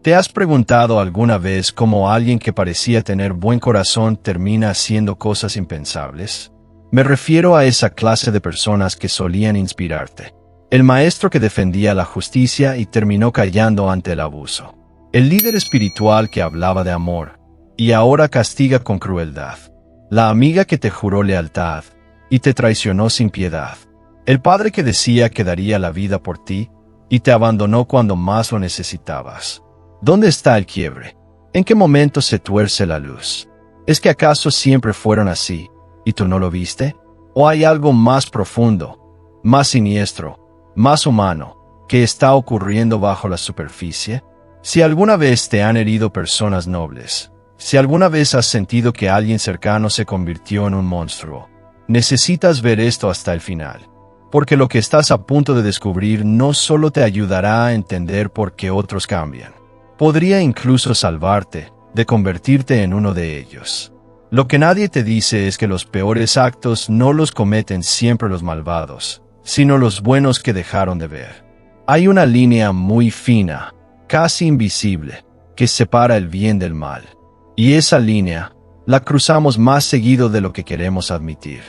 ¿Te has preguntado alguna vez cómo alguien que parecía tener buen corazón termina haciendo cosas impensables? Me refiero a esa clase de personas que solían inspirarte. El maestro que defendía la justicia y terminó callando ante el abuso. El líder espiritual que hablaba de amor y ahora castiga con crueldad. La amiga que te juró lealtad y te traicionó sin piedad. El padre que decía que daría la vida por ti y te abandonó cuando más lo necesitabas. ¿Dónde está el quiebre? ¿En qué momento se tuerce la luz? ¿Es que acaso siempre fueron así y tú no lo viste? ¿O hay algo más profundo, más siniestro, más humano, que está ocurriendo bajo la superficie? Si alguna vez te han herido personas nobles, si alguna vez has sentido que alguien cercano se convirtió en un monstruo, necesitas ver esto hasta el final. Porque lo que estás a punto de descubrir no solo te ayudará a entender por qué otros cambian, podría incluso salvarte de convertirte en uno de ellos. Lo que nadie te dice es que los peores actos no los cometen siempre los malvados, sino los buenos que dejaron de ver. Hay una línea muy fina, casi invisible, que separa el bien del mal. Y esa línea la cruzamos más seguido de lo que queremos admitir.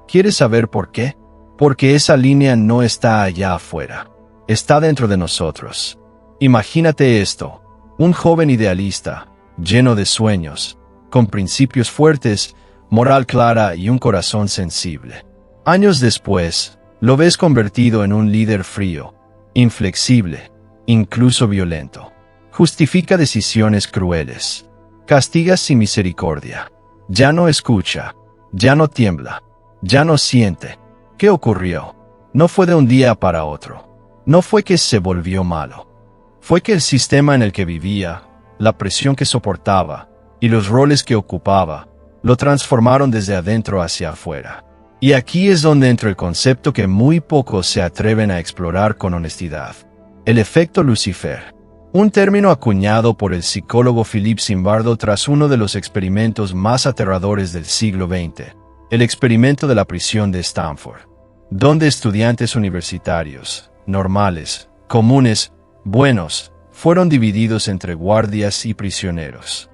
¿Quieres saber por qué? Porque esa línea no está allá afuera, está dentro de nosotros. Imagínate esto. Un joven idealista, lleno de sueños, con principios fuertes, moral clara y un corazón sensible. Años después, lo ves convertido en un líder frío, inflexible, incluso violento. Justifica decisiones crueles. Castiga sin misericordia. Ya no escucha. Ya no tiembla. Ya no siente. ¿Qué ocurrió? No fue de un día para otro. No fue que se volvió malo. Fue que el sistema en el que vivía, la presión que soportaba y los roles que ocupaba, lo transformaron desde adentro hacia afuera. Y aquí es donde entra el concepto que muy pocos se atreven a explorar con honestidad. El efecto Lucifer. Un término acuñado por el psicólogo Philip Zimbardo tras uno de los experimentos más aterradores del siglo XX, el experimento de la prisión de Stanford, donde estudiantes universitarios, normales, comunes, buenos, fueron divididos entre guardias y prisioneros.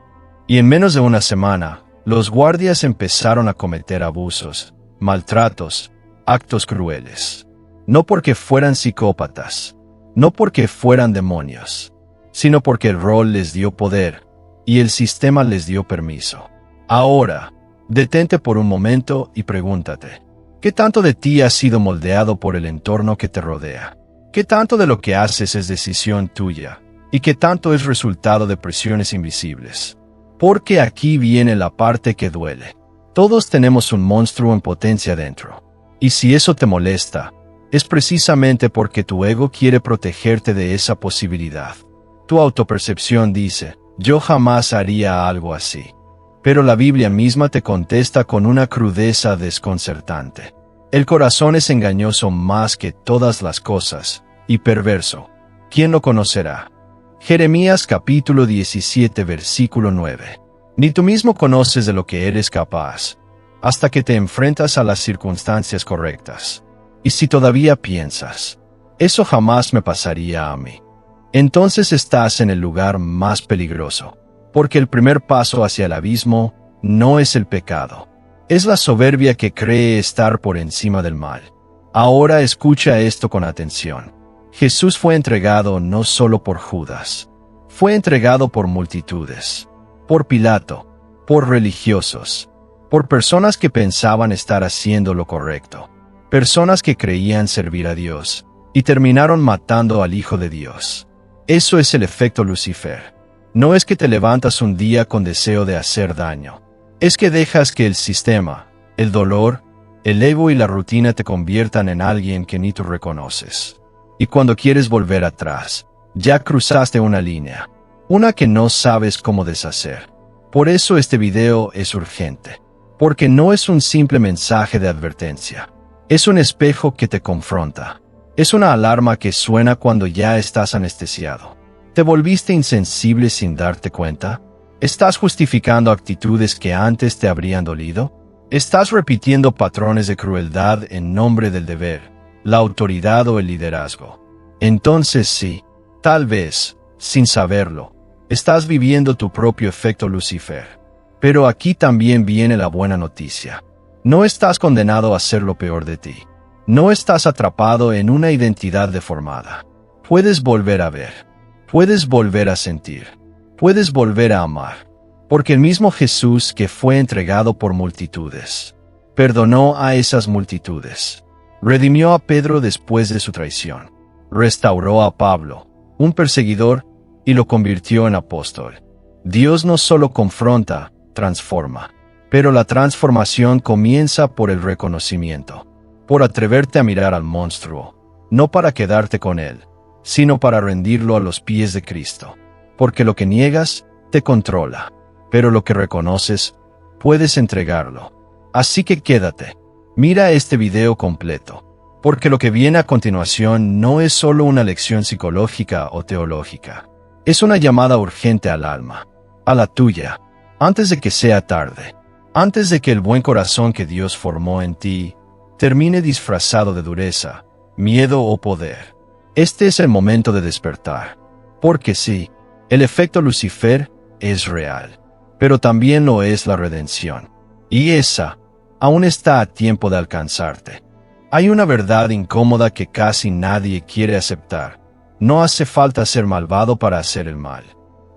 Y en menos de una semana, los guardias empezaron a cometer abusos, maltratos, actos crueles. No porque fueran psicópatas, no porque fueran demonios, sino porque el rol les dio poder y el sistema les dio permiso. Ahora, detente por un momento y pregúntate, ¿qué tanto de ti ha sido moldeado por el entorno que te rodea? ¿Qué tanto de lo que haces es decisión tuya? ¿Y qué tanto es resultado de presiones invisibles? Porque aquí viene la parte que duele. Todos tenemos un monstruo en potencia dentro. Y si eso te molesta, es precisamente porque tu ego quiere protegerte de esa posibilidad. Tu autopercepción dice, yo jamás haría algo así. Pero la Biblia misma te contesta con una crudeza desconcertante. El corazón es engañoso más que todas las cosas, y perverso. ¿Quién lo conocerá? Jeremías capítulo 17 versículo 9. Ni tú mismo conoces de lo que eres capaz, hasta que te enfrentas a las circunstancias correctas. Y si todavía piensas, eso jamás me pasaría a mí, entonces estás en el lugar más peligroso, porque el primer paso hacia el abismo no es el pecado, es la soberbia que cree estar por encima del mal. Ahora escucha esto con atención. Jesús fue entregado no solo por Judas, fue entregado por multitudes, por Pilato, por religiosos, por personas que pensaban estar haciendo lo correcto, personas que creían servir a Dios, y terminaron matando al Hijo de Dios. Eso es el efecto Lucifer. No es que te levantas un día con deseo de hacer daño, es que dejas que el sistema, el dolor, el ego y la rutina te conviertan en alguien que ni tú reconoces. Y cuando quieres volver atrás, ya cruzaste una línea, una que no sabes cómo deshacer. Por eso este video es urgente, porque no es un simple mensaje de advertencia. Es un espejo que te confronta. Es una alarma que suena cuando ya estás anestesiado. ¿Te volviste insensible sin darte cuenta? ¿Estás justificando actitudes que antes te habrían dolido? ¿Estás repitiendo patrones de crueldad en nombre del deber, la autoridad o el liderazgo? Entonces sí, tal vez, sin saberlo, Estás viviendo tu propio efecto Lucifer. Pero aquí también viene la buena noticia. No estás condenado a ser lo peor de ti. No estás atrapado en una identidad deformada. Puedes volver a ver. Puedes volver a sentir. Puedes volver a amar. Porque el mismo Jesús que fue entregado por multitudes, perdonó a esas multitudes. Redimió a Pedro después de su traición. Restauró a Pablo, un perseguidor, y lo convirtió en apóstol. Dios no solo confronta, transforma. Pero la transformación comienza por el reconocimiento. Por atreverte a mirar al monstruo, no para quedarte con él, sino para rendirlo a los pies de Cristo. Porque lo que niegas, te controla. Pero lo que reconoces, puedes entregarlo. Así que quédate. Mira este video completo. Porque lo que viene a continuación no es solo una lección psicológica o teológica. Es una llamada urgente al alma. A la tuya. Antes de que sea tarde. Antes de que el buen corazón que Dios formó en ti termine disfrazado de dureza, miedo o poder. Este es el momento de despertar. Porque sí, el efecto Lucifer es real. Pero también lo es la redención. Y esa aún está a tiempo de alcanzarte. Hay una verdad incómoda que casi nadie quiere aceptar. No hace falta ser malvado para hacer el mal.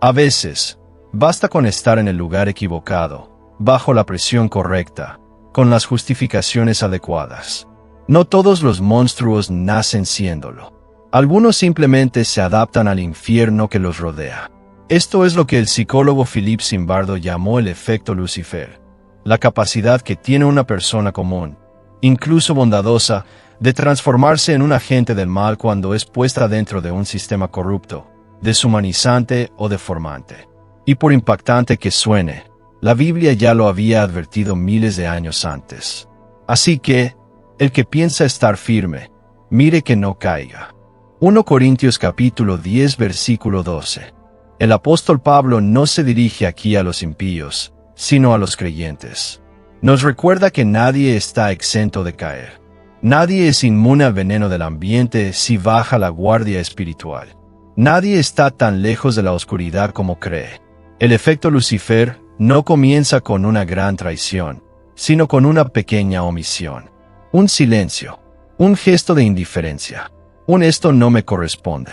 A veces, basta con estar en el lugar equivocado, bajo la presión correcta, con las justificaciones adecuadas. No todos los monstruos nacen siéndolo. Algunos simplemente se adaptan al infierno que los rodea. Esto es lo que el psicólogo Philip Zimbardo llamó el efecto Lucifer, la capacidad que tiene una persona común, incluso bondadosa, de transformarse en un agente del mal cuando es puesta dentro de un sistema corrupto, deshumanizante o deformante. Y por impactante que suene, la Biblia ya lo había advertido miles de años antes. Así que, el que piensa estar firme, mire que no caiga. 1 Corintios capítulo 10 versículo 12. El apóstol Pablo no se dirige aquí a los impíos, sino a los creyentes. Nos recuerda que nadie está exento de caer. Nadie es inmune al veneno del ambiente si baja la guardia espiritual. Nadie está tan lejos de la oscuridad como cree. El efecto Lucifer no comienza con una gran traición, sino con una pequeña omisión. Un silencio, un gesto de indiferencia, un esto no me corresponde.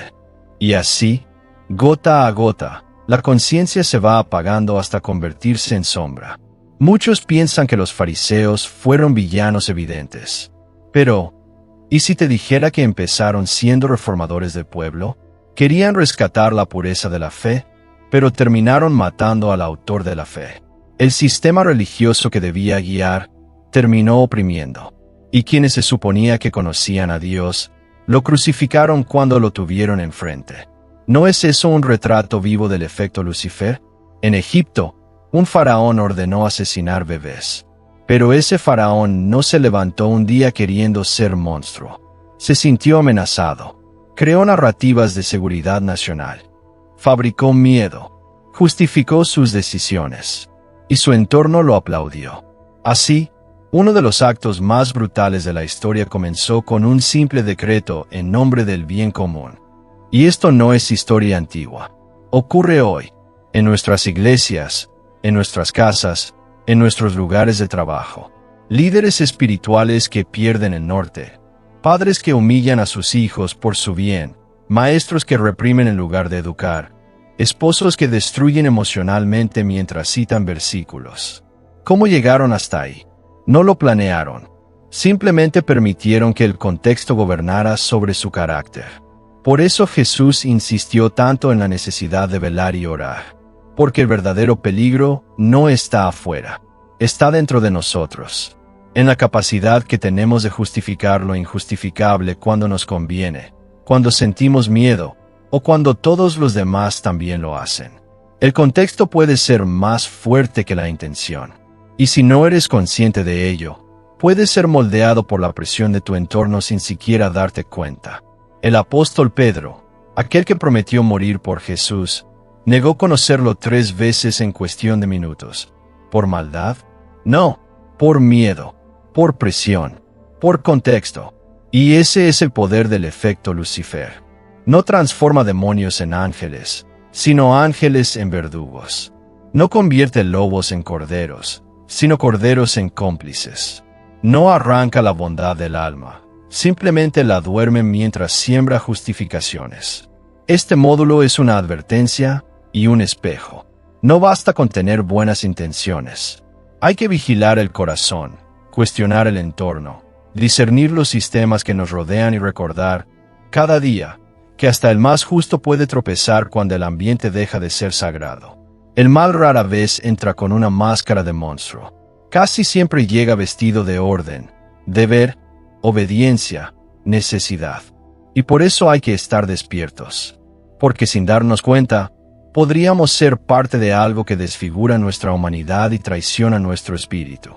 Y así, gota a gota, la conciencia se va apagando hasta convertirse en sombra. Muchos piensan que los fariseos fueron villanos evidentes. Pero, ¿y si te dijera que empezaron siendo reformadores del pueblo? Querían rescatar la pureza de la fe, pero terminaron matando al autor de la fe. El sistema religioso que debía guiar, terminó oprimiendo. Y quienes se suponía que conocían a Dios, lo crucificaron cuando lo tuvieron enfrente. ¿No es eso un retrato vivo del efecto Lucifer? En Egipto, un faraón ordenó asesinar bebés. Pero ese faraón no se levantó un día queriendo ser monstruo. Se sintió amenazado. Creó narrativas de seguridad nacional. Fabricó miedo. Justificó sus decisiones. Y su entorno lo aplaudió. Así, uno de los actos más brutales de la historia comenzó con un simple decreto en nombre del bien común. Y esto no es historia antigua. Ocurre hoy, en nuestras iglesias, en nuestras casas, en nuestros lugares de trabajo. Líderes espirituales que pierden el norte. Padres que humillan a sus hijos por su bien. Maestros que reprimen en lugar de educar. Esposos que destruyen emocionalmente mientras citan versículos. ¿Cómo llegaron hasta ahí? No lo planearon. Simplemente permitieron que el contexto gobernara sobre su carácter. Por eso Jesús insistió tanto en la necesidad de velar y orar. Porque el verdadero peligro no está afuera. Está dentro de nosotros. En la capacidad que tenemos de justificar lo injustificable cuando nos conviene, cuando sentimos miedo, o cuando todos los demás también lo hacen. El contexto puede ser más fuerte que la intención. Y si no eres consciente de ello, puedes ser moldeado por la presión de tu entorno sin siquiera darte cuenta. El apóstol Pedro, aquel que prometió morir por Jesús, negó conocerlo 3 veces en cuestión de minutos. ¿Por maldad? No, por miedo, por presión, por contexto. Y ese es el poder del efecto Lucifer. No transforma demonios en ángeles, sino ángeles en verdugos. No convierte lobos en corderos, sino corderos en cómplices. No arranca la bondad del alma, simplemente la duerme mientras siembra justificaciones. Este módulo es una advertencia y un espejo. No basta con tener buenas intenciones. Hay que vigilar el corazón, cuestionar el entorno, discernir los sistemas que nos rodean y recordar, cada día, que hasta el más justo puede tropezar cuando el ambiente deja de ser sagrado. El mal rara vez entra con una máscara de monstruo. Casi siempre llega vestido de orden, deber, obediencia, necesidad. Y por eso hay que estar despiertos. Porque sin darnos cuenta, podríamos ser parte de algo que desfigura nuestra humanidad y traiciona nuestro espíritu.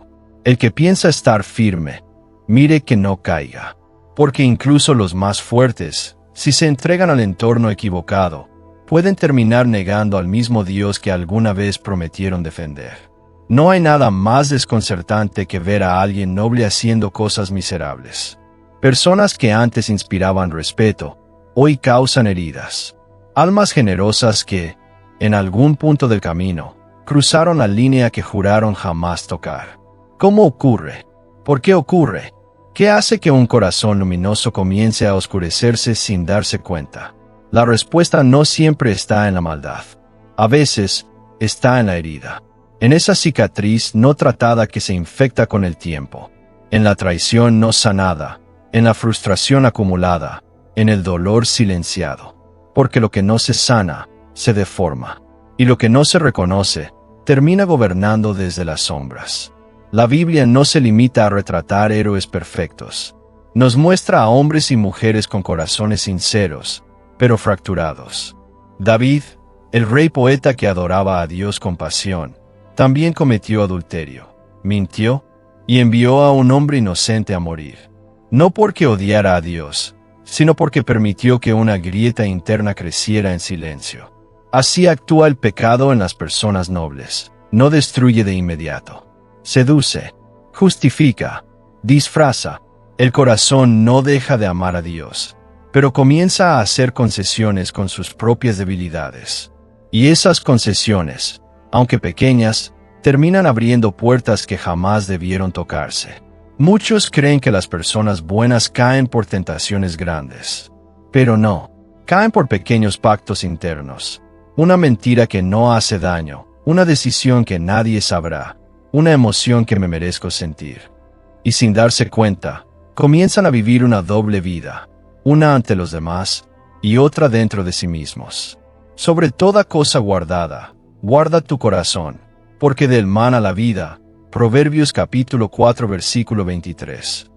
El que piensa estar firme, mire que no caiga. Porque incluso los más fuertes, si se entregan al entorno equivocado, pueden terminar negando al mismo Dios que alguna vez prometieron defender. No hay nada más desconcertante que ver a alguien noble haciendo cosas miserables. Personas que antes inspiraban respeto, hoy causan heridas. Almas generosas que, en algún punto del camino, cruzaron la línea que juraron jamás tocar. ¿Cómo ocurre? ¿Por qué ocurre? ¿Qué hace que un corazón luminoso comience a oscurecerse sin darse cuenta? La respuesta no siempre está en la maldad. A veces, está en la herida. En esa cicatriz no tratada que se infecta con el tiempo. En la traición no sanada. En la frustración acumulada. En el dolor silenciado. Porque lo que no se sana, se deforma. Y lo que no se reconoce, termina gobernando desde las sombras. La Biblia no se limita a retratar héroes perfectos. Nos muestra a hombres y mujeres con corazones sinceros, pero fracturados. David, el rey poeta que adoraba a Dios con pasión, también cometió adulterio, mintió y envió a un hombre inocente a morir. No porque odiara a Dios, sino porque permitió que una grieta interna creciera en silencio. Así actúa el pecado en las personas nobles. No destruye de inmediato. Seduce, justifica, disfraza. El corazón no deja de amar a Dios, pero comienza a hacer concesiones con sus propias debilidades. Y esas concesiones, aunque pequeñas, terminan abriendo puertas que jamás debieron tocarse. Muchos creen que las personas buenas caen por tentaciones grandes. Pero no, caen por pequeños pactos internos. Una mentira que no hace daño, una decisión que nadie sabrá, una emoción que me merezco sentir. Y sin darse cuenta, comienzan a vivir una doble vida, una ante los demás y otra dentro de sí mismos. Sobre toda cosa guardada, guarda tu corazón, porque del mana la vida. Proverbios capítulo 4 versículo 23.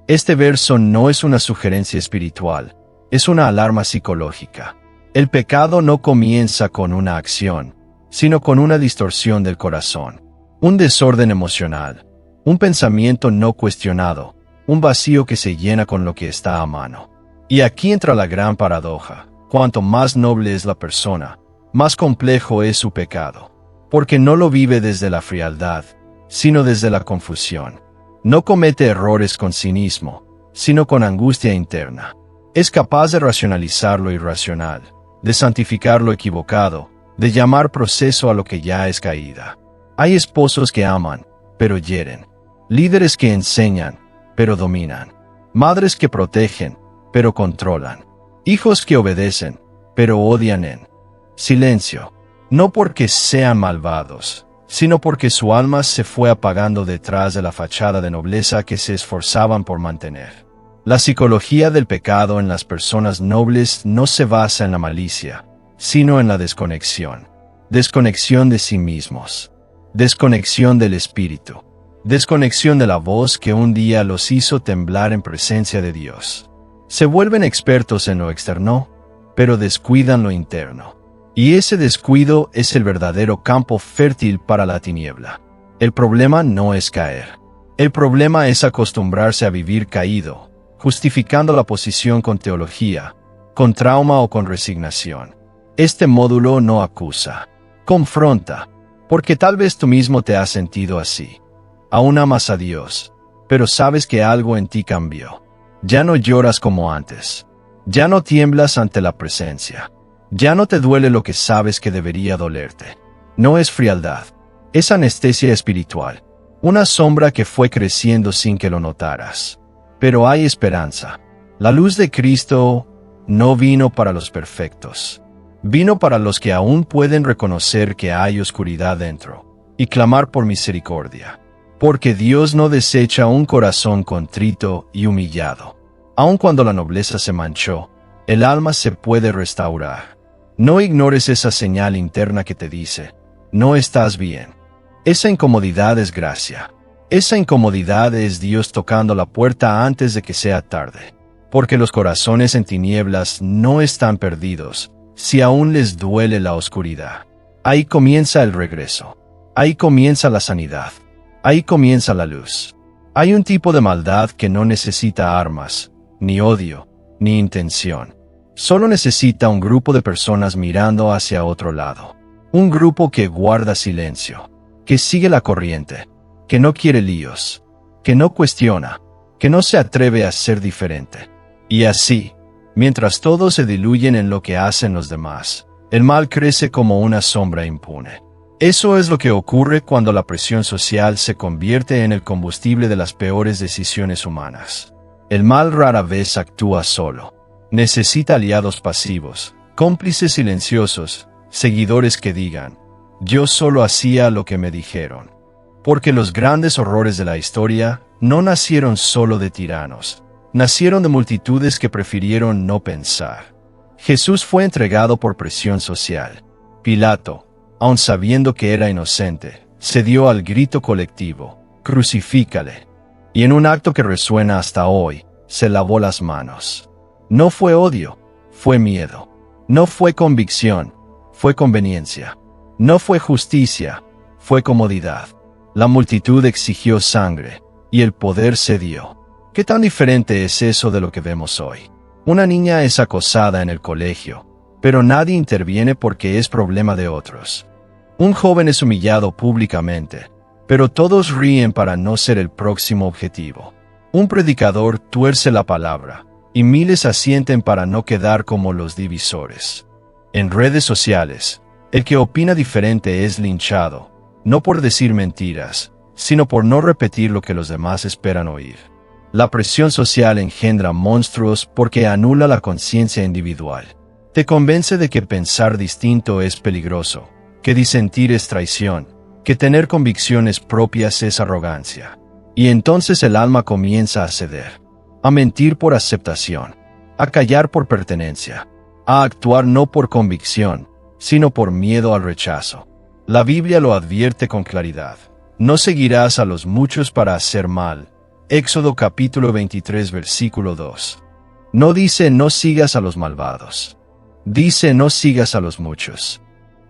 Este verso no es una sugerencia espiritual, es una alarma psicológica. El pecado no comienza con una acción, sino con una distorsión del corazón, un desorden emocional, un pensamiento no cuestionado, un vacío que se llena con lo que está a mano. Y aquí entra la gran paradoja: cuanto más noble es la persona, más complejo es su pecado, porque no lo vive desde la frialdad, sino desde la confusión. No comete errores con cinismo, sino con angustia interna. Es capaz de racionalizar lo irracional, de santificar lo equivocado, de llamar proceso a lo que ya es caída. Hay esposos que aman, pero hieren. Líderes que enseñan, pero dominan. Madres que protegen, pero controlan. Hijos que obedecen, pero odian en silencio. No porque sean malvados, sino porque su alma se fue apagando detrás de la fachada de nobleza que se esforzaban por mantener. La psicología del pecado en las personas nobles no se basa en la malicia, sino en la desconexión. Desconexión de sí mismos. Desconexión del espíritu. Desconexión de la voz que un día los hizo temblar en presencia de Dios. Se vuelven expertos en lo externo, pero descuidan lo interno. Y ese descuido es el verdadero campo fértil para la tiniebla. El problema no es caer. El problema es acostumbrarse a vivir caído, justificando la posición con teología, con trauma o con resignación. Este módulo no acusa, confronta, porque tal vez tú mismo te has sentido así. Aún amas a Dios, pero sabes que algo en ti cambió. Ya no lloras como antes. Ya no tiemblas ante la presencia. Ya no te duele lo que sabes que debería dolerte. No es frialdad. Es anestesia espiritual. Una sombra que fue creciendo sin que lo notaras. Pero hay esperanza. La luz de Cristo no vino para los perfectos. Vino para los que aún pueden reconocer que hay oscuridad dentro y clamar por misericordia. Porque Dios no desecha un corazón contrito y humillado. Aun cuando la nobleza se manchó, el alma se puede restaurar. No ignores esa señal interna que te dice, no estás bien. Esa incomodidad es gracia. Esa incomodidad es Dios tocando la puerta antes de que sea tarde. Porque los corazones en tinieblas no están perdidos, si aún les duele la oscuridad. Ahí comienza el regreso. Ahí comienza la sanidad. Ahí comienza la luz. Hay un tipo de maldad que no necesita armas, ni odio, ni intención. Solo necesita un grupo de personas mirando hacia otro lado. Un grupo que guarda silencio, que sigue la corriente, que no quiere líos, que no cuestiona, que no se atreve a ser diferente. Y así, mientras todos se diluyen en lo que hacen los demás, el mal crece como una sombra impune. Eso es lo que ocurre cuando la presión social se convierte en el combustible de las peores decisiones humanas. El mal rara vez actúa solo. Necesita aliados pasivos, cómplices silenciosos, seguidores que digan, yo solo hacía lo que me dijeron. Porque los grandes horrores de la historia no nacieron solo de tiranos, nacieron de multitudes que prefirieron no pensar. Jesús fue entregado por presión social. Pilato, aun sabiendo que era inocente, cedió al grito colectivo, crucifícale. Y en un acto que resuena hasta hoy, se lavó las manos. No fue odio, fue miedo. No fue convicción, fue conveniencia. No fue justicia, fue comodidad. La multitud exigió sangre, y el poder cedió. ¿Qué tan diferente es eso de lo que vemos hoy? Una niña es acosada en el colegio, pero nadie interviene porque es problema de otros. Un joven es humillado públicamente, pero todos ríen para no ser el próximo objetivo. Un predicador tuerce la palabra, y miles asienten para no quedar como los divisores. En redes sociales, el que opina diferente es linchado, no por decir mentiras, sino por no repetir lo que los demás esperan oír. La presión social engendra monstruos porque anula la conciencia individual. Te convence de que pensar distinto es peligroso, que disentir es traición, que tener convicciones propias es arrogancia. Y entonces el alma comienza a ceder, a mentir por aceptación, a callar por pertenencia, a actuar no por convicción, sino por miedo al rechazo. La Biblia lo advierte con claridad. No seguirás a los muchos para hacer mal. Éxodo capítulo 23 versículo 2. No dice no sigas a los malvados. Dice no sigas a los muchos.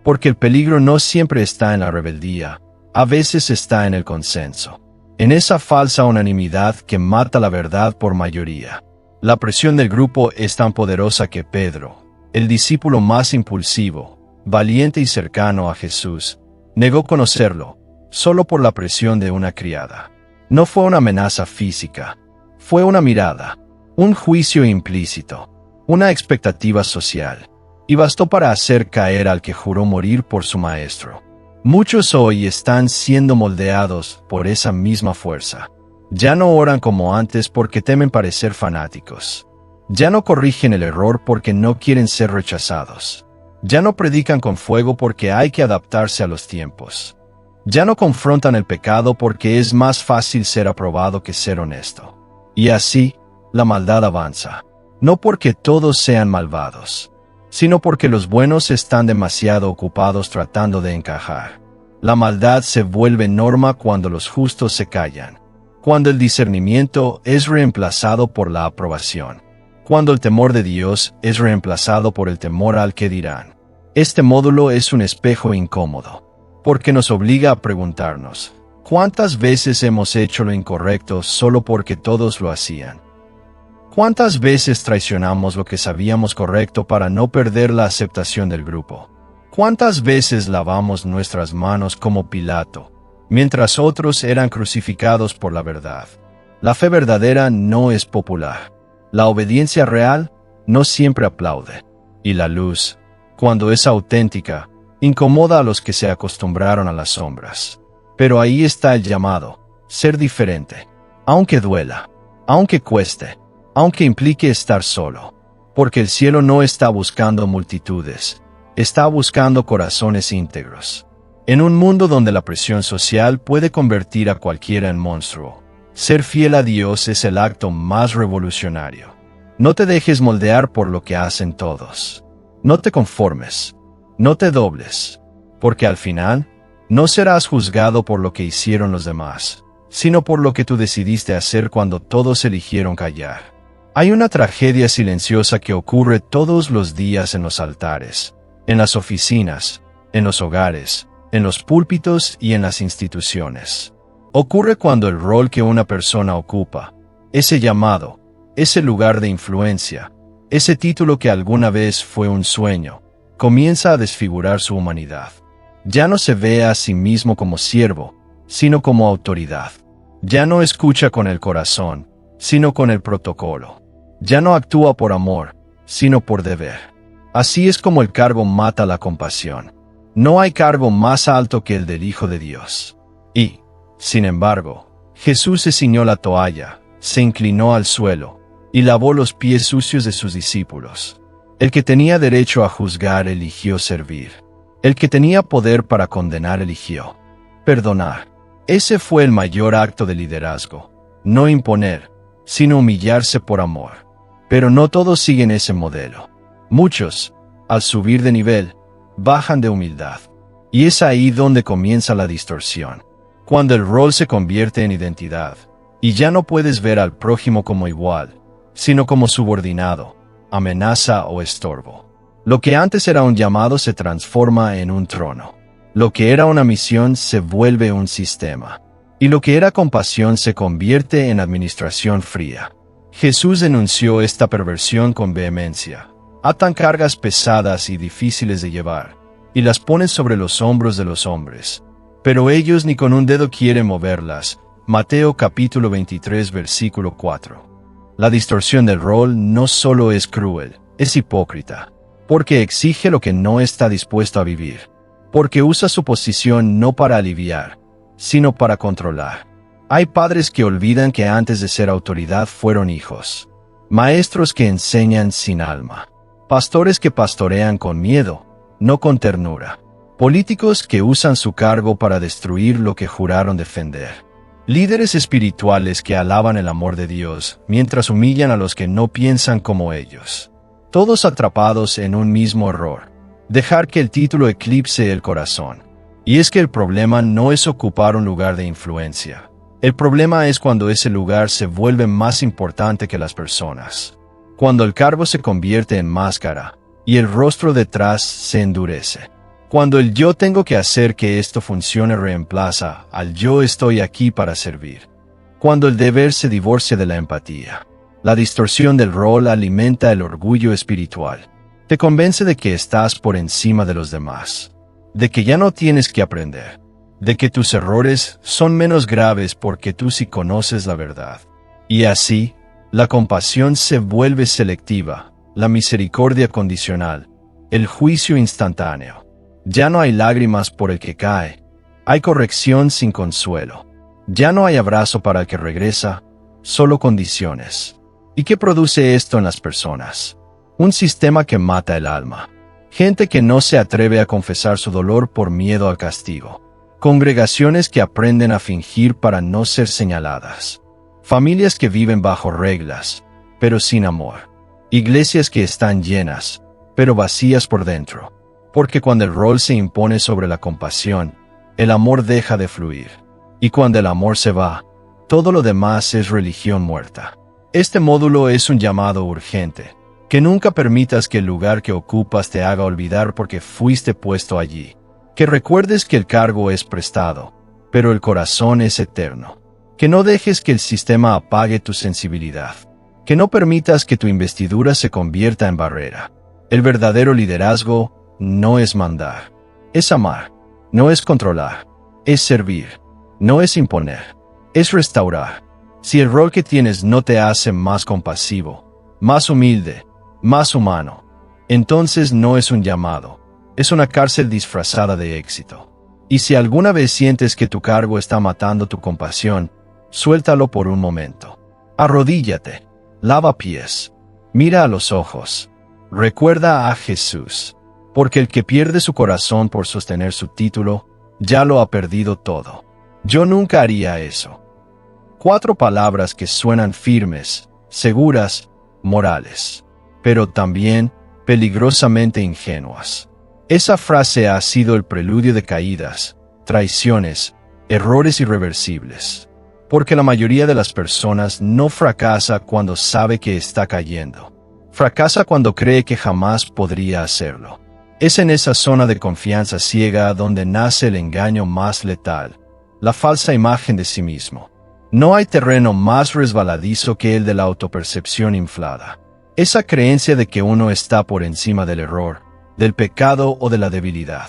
Porque el peligro no siempre está en la rebeldía, a veces está en el consenso. En esa falsa unanimidad que mata la verdad por mayoría. La presión del grupo es tan poderosa que Pedro, el discípulo más impulsivo, valiente y cercano a Jesús, negó conocerlo, solo por la presión de una criada. No fue una amenaza física, fue una mirada, un juicio implícito, una expectativa social, y bastó para hacer caer al que juró morir por su maestro. Muchos hoy están siendo moldeados por esa misma fuerza. Ya no oran como antes porque temen parecer fanáticos. Ya no corrigen el error porque no quieren ser rechazados. Ya no predican con fuego porque hay que adaptarse a los tiempos. Ya no confrontan el pecado porque es más fácil ser aprobado que ser honesto. Y así, la maldad avanza. No porque todos sean malvados, sino porque los buenos están demasiado ocupados tratando de encajar. La maldad se vuelve norma cuando los justos se callan, cuando el discernimiento es reemplazado por la aprobación, cuando el temor de Dios es reemplazado por el temor al que dirán. Este módulo es un espejo incómodo, porque nos obliga a preguntarnos, ¿cuántas veces hemos hecho lo incorrecto solo porque todos lo hacían? ¿Cuántas veces traicionamos lo que sabíamos correcto para no perder la aceptación del grupo? ¿Cuántas veces lavamos nuestras manos como Pilato, mientras otros eran crucificados por la verdad? La fe verdadera no es popular. La obediencia real no siempre aplaude. Y la luz cuando es auténtica, incomoda a los que se acostumbraron a las sombras. Pero ahí está el llamado, ser diferente. Aunque duela, aunque cueste, aunque implique estar solo. Porque el cielo no está buscando multitudes, está buscando corazones íntegros. En un mundo donde la presión social puede convertir a cualquiera en monstruo, ser fiel a Dios es el acto más revolucionario. No te dejes moldear por lo que hacen todos. No te conformes. No te dobles. Porque al final, no serás juzgado por lo que hicieron los demás, sino por lo que tú decidiste hacer cuando todos eligieron callar. Hay una tragedia silenciosa que ocurre todos los días en los altares, en las oficinas, en los hogares, en los púlpitos y en las instituciones. Ocurre cuando el rol que una persona ocupa, ese llamado, ese lugar de influencia, ese título que alguna vez fue un sueño, comienza a desfigurar su humanidad. Ya no se ve a sí mismo como siervo, sino como autoridad. Ya no escucha con el corazón, sino con el protocolo. Ya no actúa por amor, sino por deber. Así es como el cargo mata la compasión. No hay cargo más alto que el del Hijo de Dios. Y, sin embargo, Jesús se ciñó la toalla, se inclinó al suelo, y lavó los pies sucios de sus discípulos. El que tenía derecho a juzgar eligió servir. El que tenía poder para condenar eligió perdonar. Ese fue el mayor acto de liderazgo. No imponer, sino humillarse por amor. Pero no todos siguen ese modelo. Muchos, al subir de nivel, bajan de humildad. Y es ahí donde comienza la distorsión. Cuando el rol se convierte en identidad, y ya no puedes ver al prójimo como igual, sino como subordinado, amenaza o estorbo. Lo que antes era un llamado se transforma en un trono. Lo que era una misión se vuelve un sistema. Y lo que era compasión se convierte en administración fría. Jesús denunció esta perversión con vehemencia. Atan cargas pesadas y difíciles de llevar, y las ponen sobre los hombros de los hombres. Pero ellos ni con un dedo quieren moverlas. Mateo capítulo 23 versículo 4. La distorsión del rol no solo es cruel, es hipócrita, porque exige lo que no está dispuesto a vivir, porque usa su posición no para aliviar, sino para controlar. Hay padres que olvidan que antes de ser autoridad fueron hijos, maestros que enseñan sin alma, pastores que pastorean con miedo, no con ternura, políticos que usan su cargo para destruir lo que juraron defender. Líderes espirituales que alaban el amor de Dios, mientras humillan a los que no piensan como ellos. Todos atrapados en un mismo error. Dejar que el título eclipse el corazón. Y es que el problema no es ocupar un lugar de influencia. El problema es cuando ese lugar se vuelve más importante que las personas. Cuando el cargo se convierte en máscara, y el rostro detrás se endurece. Cuando el yo tengo que hacer que esto funcione reemplaza al yo estoy aquí para servir. Cuando el deber se divorcia de la empatía. La distorsión del rol alimenta el orgullo espiritual. Te convence de que estás por encima de los demás. De que ya no tienes que aprender. De que tus errores son menos graves porque tú sí conoces la verdad. Y así, la compasión se vuelve selectiva, la misericordia condicional, el juicio instantáneo. Ya no hay lágrimas por el que cae, hay corrección sin consuelo. Ya no hay abrazo para el que regresa, solo condiciones. ¿Y qué produce esto en las personas? Un sistema que mata el alma. Gente que no se atreve a confesar su dolor por miedo al castigo. Congregaciones que aprenden a fingir para no ser señaladas. Familias que viven bajo reglas, pero sin amor. Iglesias que están llenas, pero vacías por dentro. Porque cuando el rol se impone sobre la compasión, el amor deja de fluir. Y cuando el amor se va, todo lo demás es religión muerta. Este módulo es un llamado urgente. Que nunca permitas que el lugar que ocupas te haga olvidar porque fuiste puesto allí. Que recuerdes que el cargo es prestado, pero el corazón es eterno. Que no dejes que el sistema apague tu sensibilidad. Que no permitas que tu investidura se convierta en barrera. El verdadero liderazgo no es mandar, es amar, no es controlar, es servir, no es imponer, es restaurar. Si el rol que tienes no te hace más compasivo, más humilde, más humano, entonces no es un llamado, es una cárcel disfrazada de éxito. Y si alguna vez sientes que tu cargo está matando tu compasión, suéltalo por un momento. Arrodíllate, lava pies, mira a los ojos, recuerda a Jesús, porque el que pierde su corazón por sostener su título, ya lo ha perdido todo. Yo nunca haría eso. 4 palabras que suenan firmes, seguras, morales, pero también peligrosamente ingenuas. Esa frase ha sido el preludio de caídas, traiciones, errores irreversibles. Porque la mayoría de las personas no fracasa cuando sabe que está cayendo. Fracasa cuando cree que jamás podría hacerlo. Es en esa zona de confianza ciega donde nace el engaño más letal, la falsa imagen de sí mismo. No hay terreno más resbaladizo que el de la autopercepción inflada. Esa creencia de que uno está por encima del error, del pecado o de la debilidad.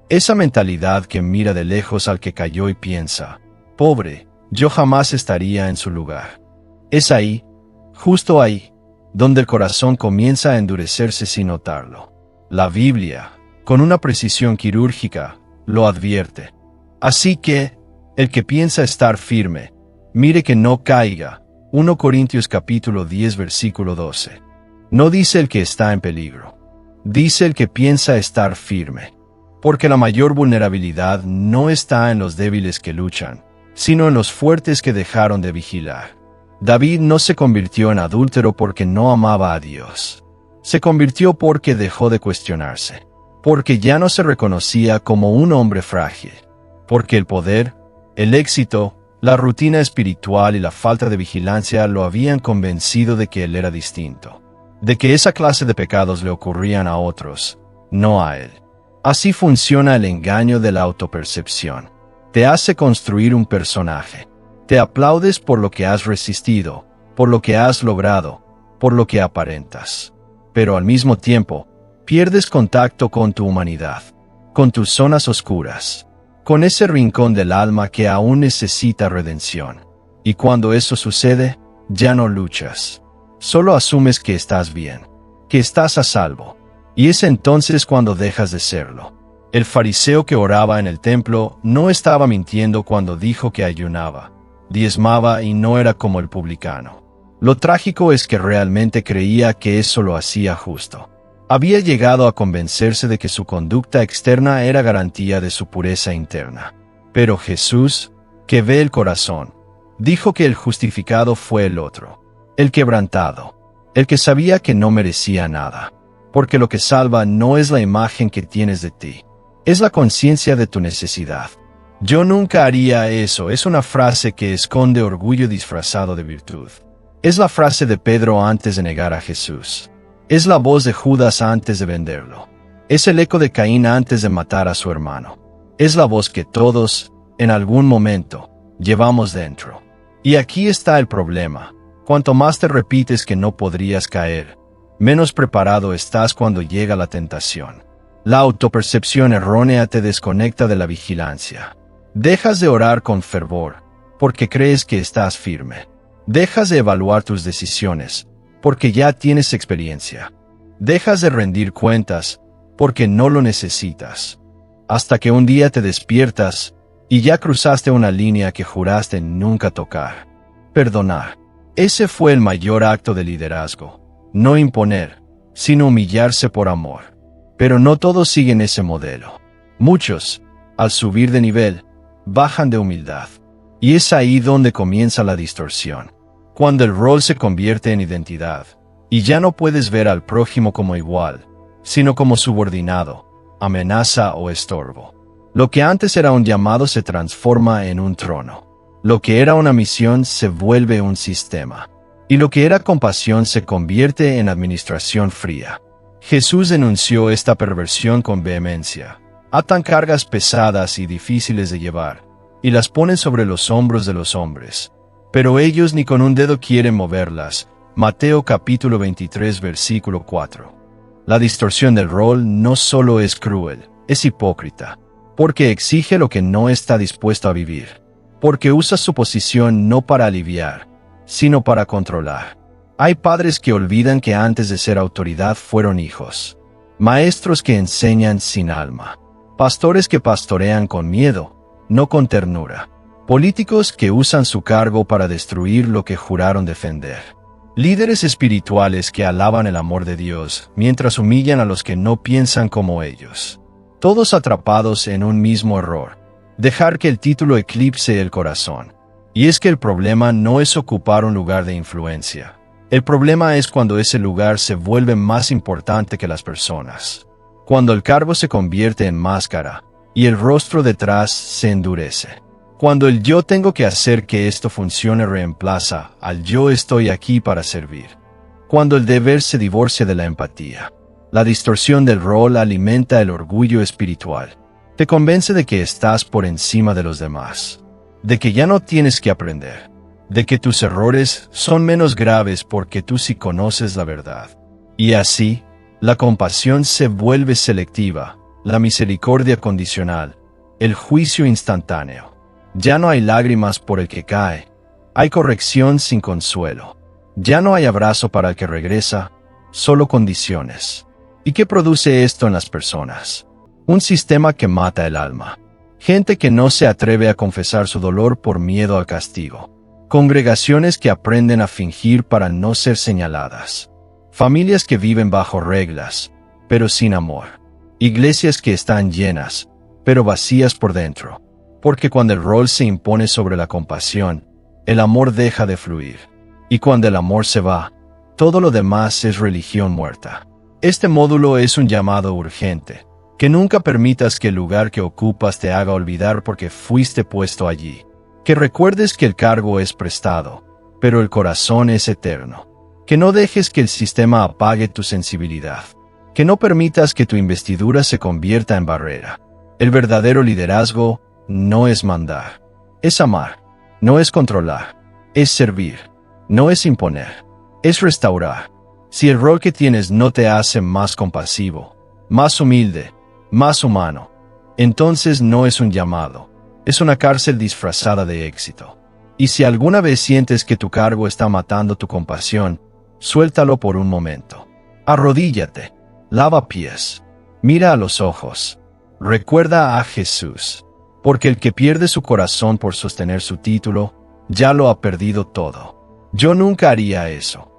Esa mentalidad que mira de lejos al que cayó y piensa, pobre, yo jamás estaría en su lugar. Es ahí, justo ahí, donde el corazón comienza a endurecerse sin notarlo. La Biblia, con una precisión quirúrgica, lo advierte. Así que, el que piensa estar firme, mire que no caiga. 1 Corintios capítulo 10 versículo 12. No dice el que está en peligro. Dice el que piensa estar firme. Porque la mayor vulnerabilidad no está en los débiles que luchan, sino en los fuertes que dejaron de vigilar. David no se convirtió en adúltero porque no amaba a Dios. Se convirtió porque dejó de cuestionarse. Porque ya no se reconocía como un hombre frágil. Porque el poder, el éxito, la rutina espiritual y la falta de vigilancia lo habían convencido de que él era distinto. De que esa clase de pecados le ocurrían a otros, no a él. Así funciona el engaño de la autopercepción. Te hace construir un personaje. Te aplaudes por lo que has resistido, por lo que has logrado, por lo que aparentas. Pero al mismo tiempo, pierdes contacto con tu humanidad, con tus zonas oscuras, con ese rincón del alma que aún necesita redención. Y cuando eso sucede, ya no luchas. Solo asumes que estás bien, que estás a salvo. Y es entonces cuando dejas de serlo. El fariseo que oraba en el templo no estaba mintiendo cuando dijo que ayunaba, diezmaba y no era como el publicano. Lo trágico es que realmente creía que eso lo hacía justo. Había llegado a convencerse de que su conducta externa era garantía de su pureza interna. Pero Jesús, que ve el corazón, dijo que el justificado fue el otro, el quebrantado, el que sabía que no merecía nada. Porque lo que salva no es la imagen que tienes de ti, es la conciencia de tu necesidad. Yo nunca haría eso es una frase que esconde orgullo disfrazado de virtud. Es la frase de Pedro antes de negar a Jesús. Es la voz de Judas antes de venderlo. Es el eco de Caín antes de matar a su hermano. Es la voz que todos, en algún momento, llevamos dentro. Y aquí está el problema. Cuanto más te repites que no podrías caer, menos preparado estás cuando llega la tentación. La autopercepción errónea te desconecta de la vigilancia. Dejas de orar con fervor, porque crees que estás firme. Dejas de evaluar tus decisiones, porque ya tienes experiencia. Dejas de rendir cuentas, porque no lo necesitas. Hasta que un día te despiertas, y ya cruzaste una línea que juraste nunca tocar. Perdonar. Ese fue el mayor acto de liderazgo. No imponer, sino humillarse por amor. Pero no todos siguen ese modelo. Muchos, al subir de nivel, bajan de humildad. Y es ahí donde comienza la distorsión. Cuando el rol se convierte en identidad, y ya no puedes ver al prójimo como igual, sino como subordinado, amenaza o estorbo. Lo que antes era un llamado se transforma en un trono. Lo que era una misión se vuelve un sistema. Y lo que era compasión se convierte en administración fría. Jesús denunció esta perversión con vehemencia. Atan cargas pesadas y difíciles de llevar, y las ponen sobre los hombros de los hombres. Pero ellos ni con un dedo quieren moverlas. Mateo capítulo 23 versículo 4. La distorsión del rol no solo es cruel, es hipócrita. Porque exige lo que no está dispuesto a vivir. Porque usa su posición no para aliviar, sino para controlar. Hay padres que olvidan que antes de ser autoridad fueron hijos. maestros que enseñan sin alma, pastores que pastorean con miedo, no con ternura, políticos que usan su cargo para destruir lo que juraron defender, líderes espirituales que alaban el amor de Dios mientras humillan a los que no piensan como ellos, todos atrapados en un mismo error: dejar que el título eclipse el corazón. Y es que el problema no es ocupar un lugar de influencia. El problema es cuando ese lugar se vuelve más importante que las personas. Cuando el cargo se convierte en máscara y el rostro detrás se endurece. Cuando el yo tengo que hacer que esto funcione reemplaza al yo estoy aquí para servir. Cuando el deber se divorcia de la empatía. La distorsión del rol alimenta el orgullo espiritual. Te convence de que estás por encima de los demás, de que ya no tienes que aprender, de que tus errores son menos graves porque tú sí conoces la verdad. Y así, la compasión se vuelve selectiva, la misericordia condicional, el juicio instantáneo. Ya no hay lágrimas por el que cae, hay corrección sin consuelo. Ya no hay abrazo para el que regresa, solo condiciones. ¿Y qué produce esto en las personas? Un sistema que mata el alma. Gente que no se atreve a confesar su dolor por miedo al castigo. Congregaciones que aprenden a fingir para no ser señaladas. Familias que viven bajo reglas, pero sin amor. Iglesias que están llenas, pero vacías por dentro. Porque cuando el rol se impone sobre la compasión, el amor deja de fluir. Y cuando el amor se va, todo lo demás es religión muerta. Este módulo es un llamado urgente. Que nunca permitas que el lugar que ocupas te haga olvidar porque fuiste puesto allí. Que recuerdes que el cargo es prestado, pero el corazón es eterno. Que no dejes que el sistema apague tu sensibilidad. Que no permitas que tu investidura se convierta en barrera. El verdadero liderazgo no es mandar. Es amar. No es controlar. Es servir. No es imponer. Es restaurar. Si el rol que tienes no te hace más compasivo, más humilde, más humano, entonces no es un llamado, es una cárcel disfrazada de éxito. Y si alguna vez sientes que tu cargo está matando tu compasión, suéltalo por un momento. Arrodíllate, lava pies, mira a los ojos, recuerda a Jesús, porque el que pierde su corazón por sostener su título, ya lo ha perdido todo. Yo nunca haría eso.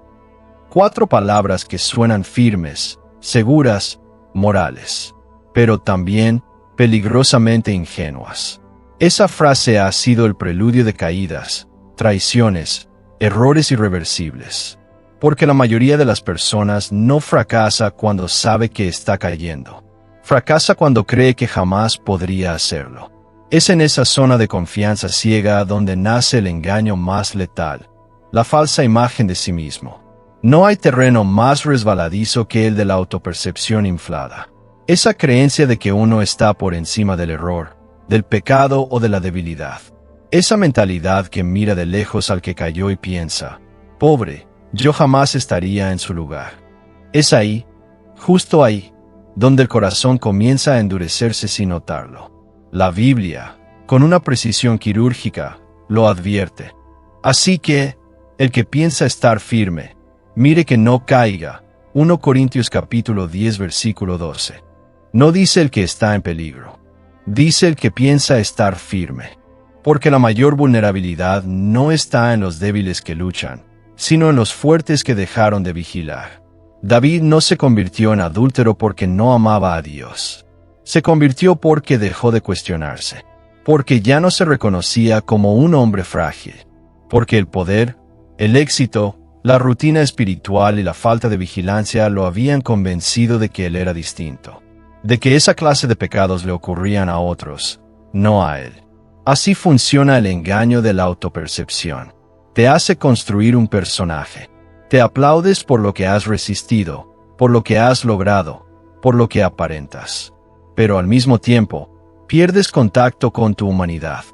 4 palabras que suenan firmes, seguras, morales, pero también peligrosamente ingenuas. Esa frase ha sido el preludio de caídas, traiciones, errores irreversibles. Porque la mayoría de las personas no fracasa cuando sabe que está cayendo. Fracasa cuando cree que jamás podría hacerlo. Es en esa zona de confianza ciega donde nace el engaño más letal, la falsa imagen de sí mismo. No hay terreno más resbaladizo que el de la autopercepción inflada. Esa creencia de que uno está por encima del error, del pecado o de la debilidad. Esa mentalidad que mira de lejos al que cayó y piensa, pobre, yo jamás estaría en su lugar. Es ahí, justo ahí, donde el corazón comienza a endurecerse sin notarlo. La Biblia, con una precisión quirúrgica, lo advierte. Así que, el que piensa estar firme, mire que no caiga. 1 Corintios capítulo 10 versículo 12. No dice el que está en peligro. Dice el que piensa estar firme. Porque la mayor vulnerabilidad no está en los débiles que luchan, sino en los fuertes que dejaron de vigilar. David no se convirtió en adúltero porque no amaba a Dios. Se convirtió porque dejó de cuestionarse. Porque ya no se reconocía como un hombre frágil. Porque el poder, el éxito, la rutina espiritual y la falta de vigilancia lo habían convencido de que él era distinto. De que esa clase de pecados le ocurrían a otros, no a él. Así funciona el engaño de la autopercepción. Te hace construir un personaje. Te aplaudes por lo que has resistido, por lo que has logrado, por lo que aparentas. Pero al mismo tiempo, pierdes contacto con tu humanidad,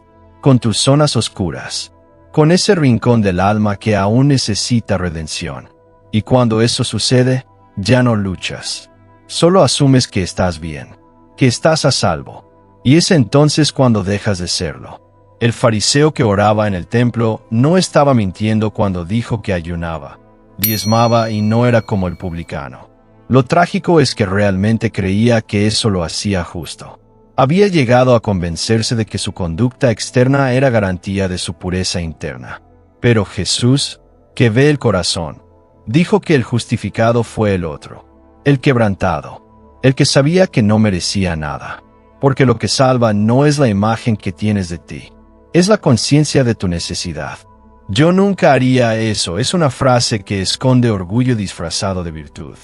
con tus zonas oscuras, con ese rincón del alma que aún necesita redención. Y cuando eso sucede, ya no luchas. Solo asumes que estás bien, que estás a salvo. Y es entonces cuando dejas de serlo. El fariseo que oraba en el templo no estaba mintiendo cuando dijo que ayunaba, diezmaba y no era como el publicano. Lo trágico es que realmente creía que eso lo hacía justo. Había llegado a convencerse de que su conducta externa era garantía de su pureza interna. Pero Jesús, que ve el corazón, dijo que el justificado fue el otro, el quebrantado, el que sabía que no merecía nada. Porque lo que salva no es la imagen que tienes de ti, es la conciencia de tu necesidad. Yo nunca haría eso es una frase que esconde orgullo disfrazado de virtud.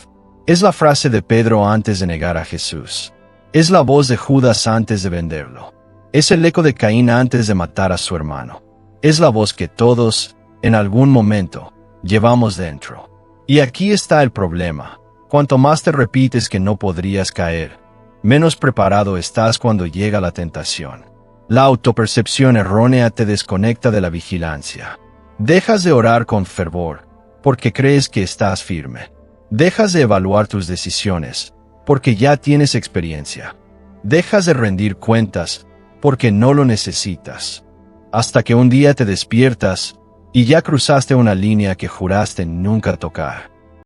Es la frase de Pedro antes de negar a Jesús. Es la voz de Judas antes de venderlo. Es el eco de Caín antes de matar a su hermano. Es la voz que todos, en algún momento, llevamos dentro. Y aquí está el problema. Cuanto más te repites que no podrías caer, menos preparado estás cuando llega la tentación. La autopercepción errónea te desconecta de la vigilancia. Dejas de orar con fervor, porque crees que estás firme. Dejas de evaluar tus decisiones, porque ya tienes experiencia. Dejas de rendir cuentas, porque no lo necesitas. Hasta que un día te despiertas, y ya cruzaste una línea que juraste nunca tocar.